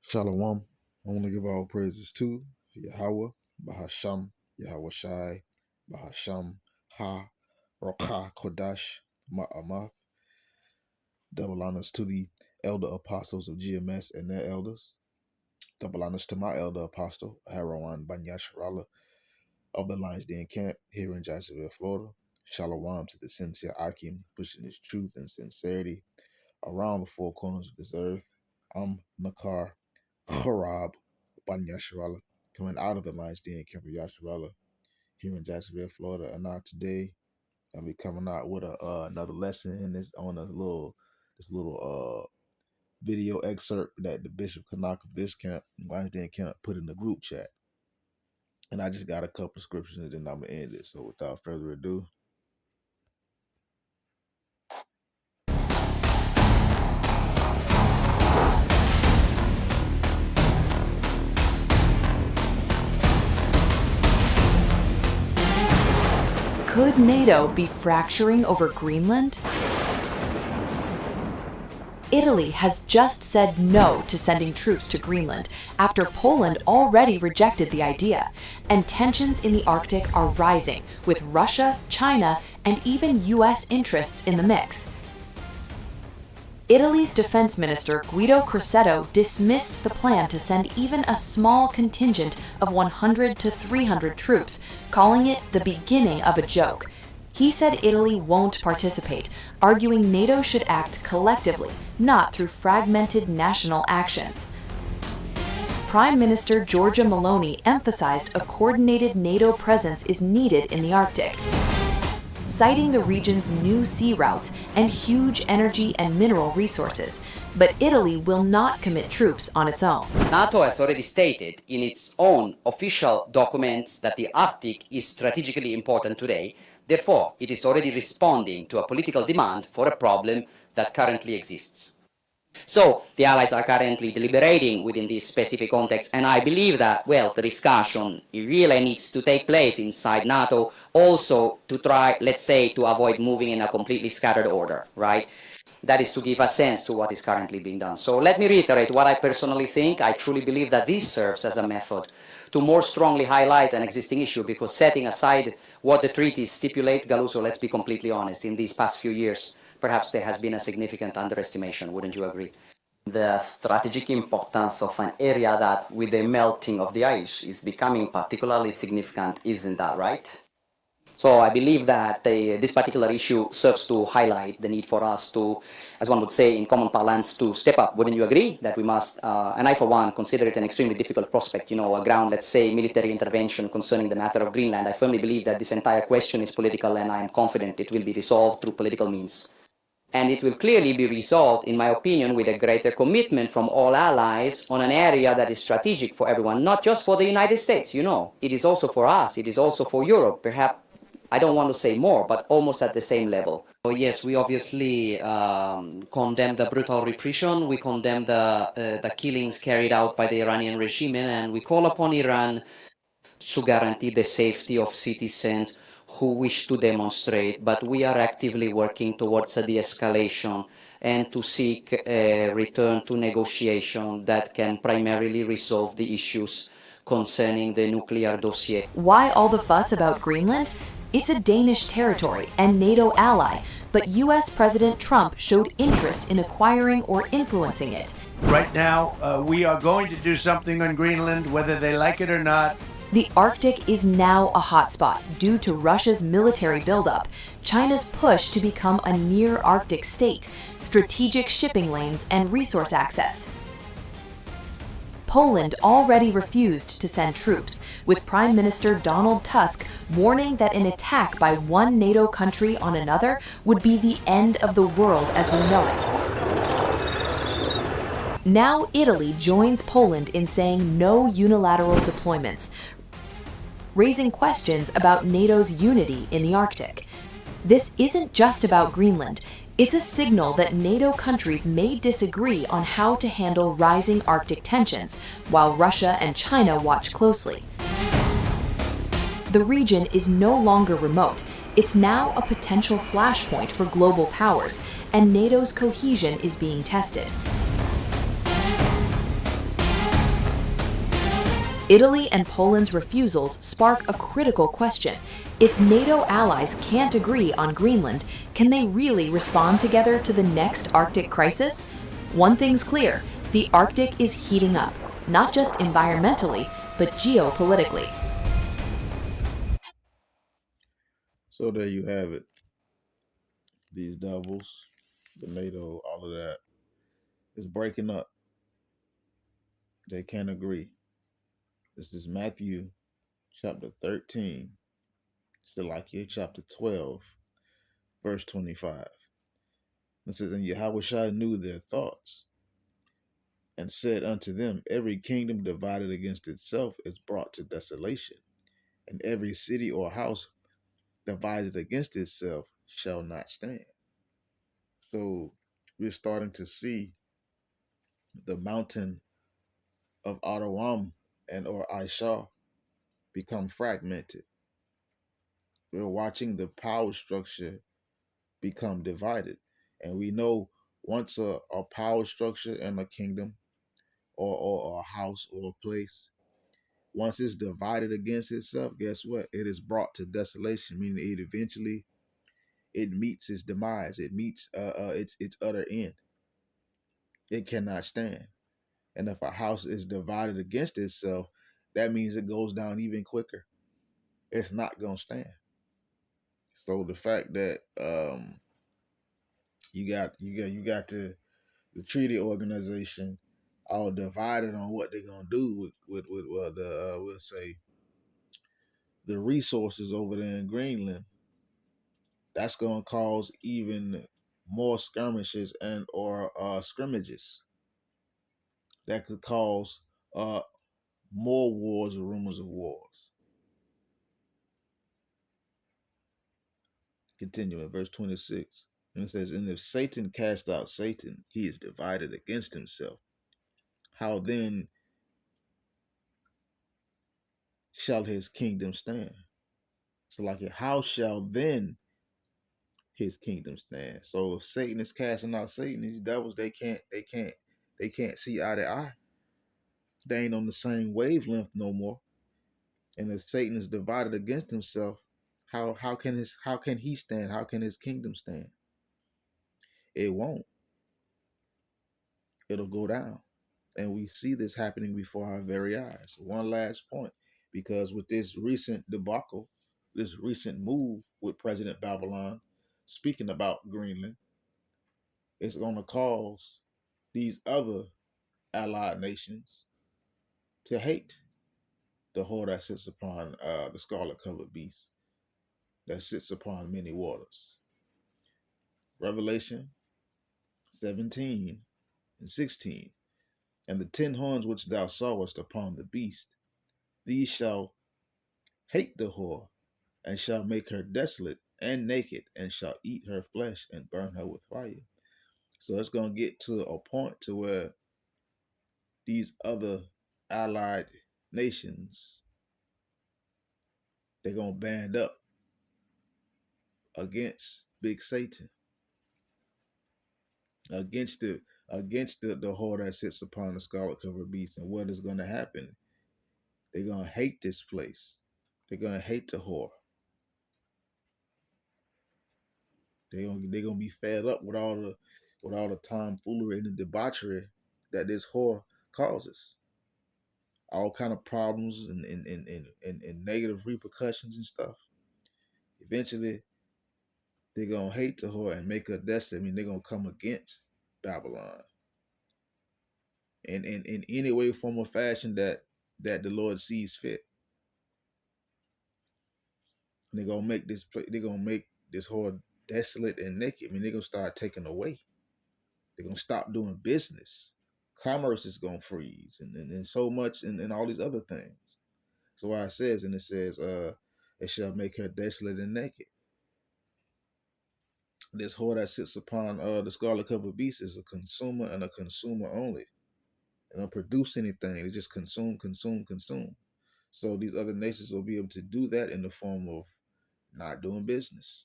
Shalom. I want to give all praises to Yahweh, Bahasham, Yahweh Shai, Bahasham, Ha, Rakah, Kodash, Ma'amath. Double honors to the elder apostles of GMS and their elders. Double honors to my elder apostle, Harawan Banyasharala of the Lions Den Camp here in Jacksonville, Florida. Shalom to the sincere Akim, pushing his truth and sincerity around the four corners of this earth. I'm Nakar Harab Banyasharala, coming out of the Lions Den Camp of Yasharala here in Jacksonville, Florida. And now today I'll be coming out with another lesson in this on this little video excerpt that the Bishop Canuck of this camp, Lions Den Camp, put in the group chat. And I just got a couple of scriptures and then I'm gonna end it. So without further ado. Could NATO be fracturing over Greenland? Italy has just said no to sending troops to Greenland after Poland already rejected the idea, and tensions in the Arctic are rising, with Russia, China, and even US interests in the mix. Italy's defense minister Guido Crosetto dismissed the plan to send even a small contingent of 100 to 300 troops, calling it the beginning of a joke. He said Italy won't participate, arguing NATO should act collectively, not through fragmented national actions. Prime Minister Giorgia Meloni emphasized a coordinated NATO presence is needed in the Arctic, citing the region's new sea routes and huge energy and mineral resources. But Italy will not commit troops on its own. NATO has already stated in its own official documents that the Arctic is strategically important today. Therefore, it is already responding to a political demand for a problem that currently exists. So, the Allies are currently deliberating within this specific context, and I believe that, well, the discussion really needs to take place inside NATO also to try, let's say, to avoid moving in a completely scattered order, right? That is to give a sense to what is currently being done. So let me reiterate what I personally think. I truly believe that this serves as a method to more strongly highlight an existing issue, because setting aside what the treaties stipulate, Galuso, let's be completely honest, in these past few years, perhaps there has been a significant underestimation. Wouldn't you agree? The strategic importance of an area that, with the melting of the ice, is becoming particularly significant, isn't that right? So I believe that this particular issue serves to highlight the need for us to, as one would say in common parlance, to step up. Wouldn't you agree that we must, and I for one, consider it an extremely difficult prospect, a ground, let's say, military intervention concerning the matter of Greenland. I firmly believe that this entire question is political, and I am confident it will be resolved through political means. And it will clearly be resolved, in my opinion, with a greater commitment from all allies on an area that is strategic for everyone, not just for the United States, It is also for us, it is also for Europe, perhaps. I don't want to say more, but almost at the same level. Oh, yes, we obviously condemn the brutal repression. We condemn the killings carried out by the Iranian regime, and we call upon Iran to guarantee the safety of citizens who wish to demonstrate. But we are actively working towards a de-escalation and to seek a return to negotiation that can primarily resolve the issues concerning the nuclear dossier. Why all the fuss about Greenland? It's a Danish territory and NATO ally, but US President Trump showed interest in acquiring or influencing it. Right now, we are going to do something on Greenland, whether they like it or not. The Arctic is now a hotspot due to Russia's military buildup, China's push to become a near-Arctic state, strategic shipping lanes, and resource access. Poland already refused to send troops, with Prime Minister Donald Tusk warning that an attack by one NATO country on another would be the end of the world as we know it. Now Italy joins Poland in saying no unilateral deployments, raising questions about NATO's unity in the Arctic. This isn't just about Greenland. It's a signal that NATO countries may disagree on how to handle rising Arctic tensions, while Russia and China watch closely. The region is no longer remote. It's now a potential flashpoint for global powers, and NATO's cohesion is being tested. Italy and Poland's refusals spark a critical question. If NATO allies can't agree on Greenland, can they really respond together to the next Arctic crisis? One thing's clear, the Arctic is heating up, not just environmentally, but geopolitically. So there you have it. These devils, the NATO, all of that is breaking up. They can't agree. This is Matthew chapter 13, Salakia chapter 12, verse 25. It says, and Yahushua knew their thoughts and said unto them, every kingdom divided against itself is brought to desolation, and every city or house divided against itself shall not stand. So we're starting to see the mountain of Ahdawam and or Aisha become fragmented. We're watching the power structure become divided. And we know once a power structure and a kingdom or a house or a place, once it's divided against itself, guess what? It is brought to desolation, meaning it eventually it meets its demise. It meets its utter end. It cannot stand. And if a house is divided against itself, that means it goes down even quicker. It's not gonna stand. So the fact that you got the treaty organization all divided on what they're gonna do with well, the we'll say the resources over there in Greenland, that's gonna cause even more skirmishes and or scrimmages that could cause uh more wars or rumors of wars. Continuing verse 26. And it says, and if Satan cast out Satan, he is divided against himself. How then shall his kingdom stand? So like how shall then his kingdom stand? So if Satan is casting out Satan, these devils they can't see eye to eye. They ain't on the same wavelength no more. And if Satan is divided against himself, how can he stand? How can his kingdom stand? It won't. It'll go down. And we see this happening before our very eyes. One last point, because with this recent debacle, this recent move with President Babylon speaking about Greenland, it's going to cause these other allied nations to hate the whore that sits upon the scarlet covered beast that sits upon many waters. Revelation 17 and 16. And the 10 horns which thou sawest upon the beast, these shall hate the whore, and shall make her desolate and naked, and shall eat her flesh and burn her with fire. So it's going to get to a point to where these other allied nations, they're going to band up against Big Satan, against the whore that sits upon the scarlet covered beast. And what is going to happen? They're going to hate this place. They're going to hate the whore. They're gonna be fed up with all the tomfoolery and the debauchery that this whore causes. All kind of problems and negative repercussions and stuff. Eventually, they're gonna hate the whore and make her desolate. I mean, they're gonna come against Babylon in any way, form, or fashion that the Lord sees fit. And they're gonna make this place. They're gonna make this whore desolate and naked. I mean, they're gonna start taking away. They're gonna stop doing business. Commerce is gonna freeze, and so much, and all these other things. So why it says, and it says, it shall make her desolate and naked. This whore that sits upon the scarlet covered beast is a consumer and a consumer only. They don't produce anything. They just consume, consume, consume. So these other nations will be able to do that in the form of not doing business,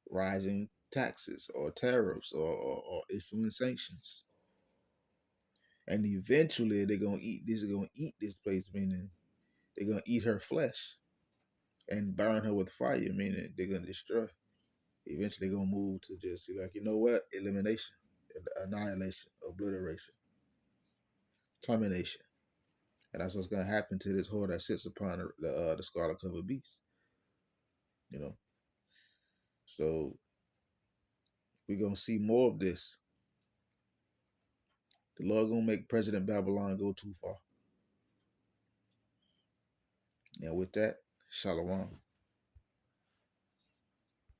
rising taxes or tariffs or issuing sanctions. And eventually they're gonna eat. These are gonna eat this place, meaning they're gonna eat her flesh and burn her with fire, meaning they're gonna destroy. Eventually, they're gonna move to just be like, you know what? Elimination, annihilation, obliteration, termination, and that's what's gonna happen to this whore that sits upon the scarlet covered beast. You know, so we're gonna see more of this. The Lord gonna make President Babylon go too far. And with that, shalom.